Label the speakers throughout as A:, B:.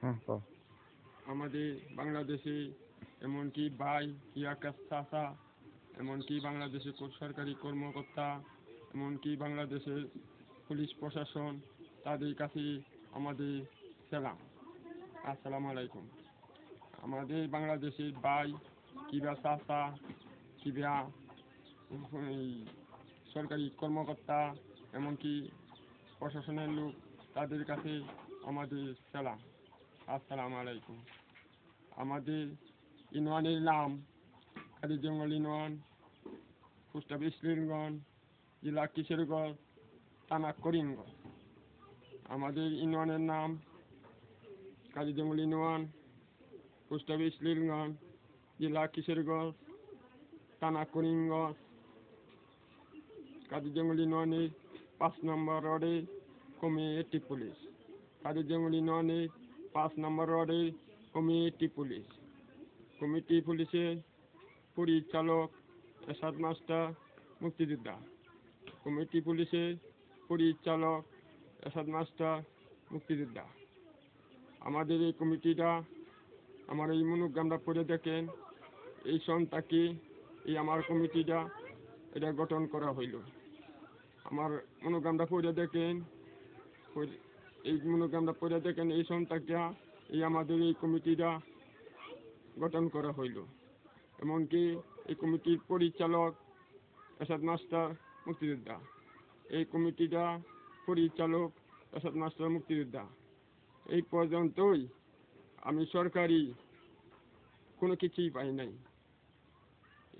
A: হ্যাঁ কও।
B: আমাদের বাংলাদেশে এমনকি ভাই ইয়াকাস চাচা, এমনকি বাংলাদেশের সরকারি কর্মকর্তা, এমনকি বাংলাদেশের পুলিশ প্রশাসন, তাদের কাছে আমাদের সালাম। আসসালামু আলাইকুম। আমাদের বাংলাদেশের ভাই কিবা চাচা, কিবা এই সরকারি কর্মকর্তা, এমনকি প্রশাসনের লোক, তাদের কাছে আমাদের সালাম। আসসালামু আলাইকুম। আমাদের ইউনিয়নের নাম কালীজঙ্গল ইউনিয়ন, পোস্ট অফিস লিলগঞ্জ, জেলা কিশোরগঞ্জ, থানা করিমগঞ্জ। আমাদের ইউনিয়নের নাম কালীজঙ্গল ইউনিয়ন, পোস্ট অফিস লিলগঞ্জ, জেলা কিশোরগঞ্জ, থানা করিমগঞ্জ। কালীজঙ্গল ইউনিয়নের 5 নম্বর রোডে কমিউনিটি পুলিশ। কালীজঙ্গল ইউনিয়নের 5 নম্বর রোডে কমিউনিটি পুলিশ। কমিটি পুলিশের পরিচালক এরশাদ মাস্টার মুক্তিযোদ্ধা। কমিটি পুলিশের পরিচালক এরশাদ মাস্টার মুক্তিযোদ্ধা। আমাদের এই কমিটিটা, আমার এই মনোগ্রামটা পড়ে দেখেন, এই সন্তাকে এই আমার কমিটিটা এটা গঠন করা হইল। আমার মনোগ্রামটা পড়ে দেখেন, এই মনোগ্রামটা পড়ে দেখেন, এই সন্তানটা এই আমাদের এই কমিটিটা গঠন করা হইল। এমনকি এই কমিটির পরিচালক এরশাদ মাস্টার মুক্তিযোদ্ধা। এই কমিটিটা পরিচালক এরশাদ মাস্টার মুক্তিযোদ্ধা। এই পর্যন্তই আমি সরকারি কোনো কিছুই পাই নাই।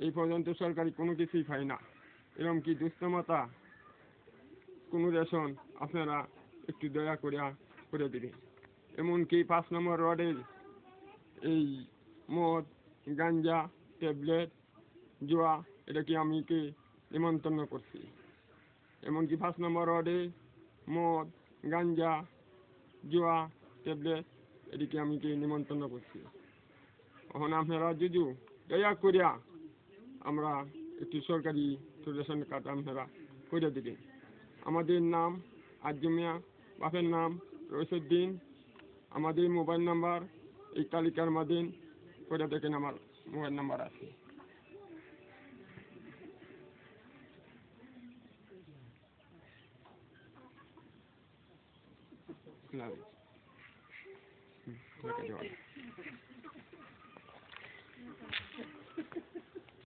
B: এই পর্যন্ত সরকারি কোনো কিছুই পাই না। এরকম কি দুস্থমাতা কোনো রেশন আপনারা একটু দয়া করে দিবেন। এমনকি 5 নম্বর ওয়ার্ডের এই মদ, গাঞ্জা, ট্যাবলেট, জুয়া, এটা কি আমি কি নিমন্ত্রণ করছি। এমনকি 5 নম্বর ওয়ার্ডে মদ, গাঞ্জা, জুয়া, ট্যাবলেট, এদিকে আমি কি নিমন্ত্রণ করছি। এখন আপনারা যদি দয়া করিয়া আমরা একটি সরকারি রেশন কার্ড আপনারা করে দিবেন। আমাদের নাম আজমিয়া, বাপের নাম রইসুদ্দিন। আমাদের মোবাইল নাম্বার এই তালিকার মাধ্যমে করে দেখেন, আমার মোবাইল নাম্বার আছে।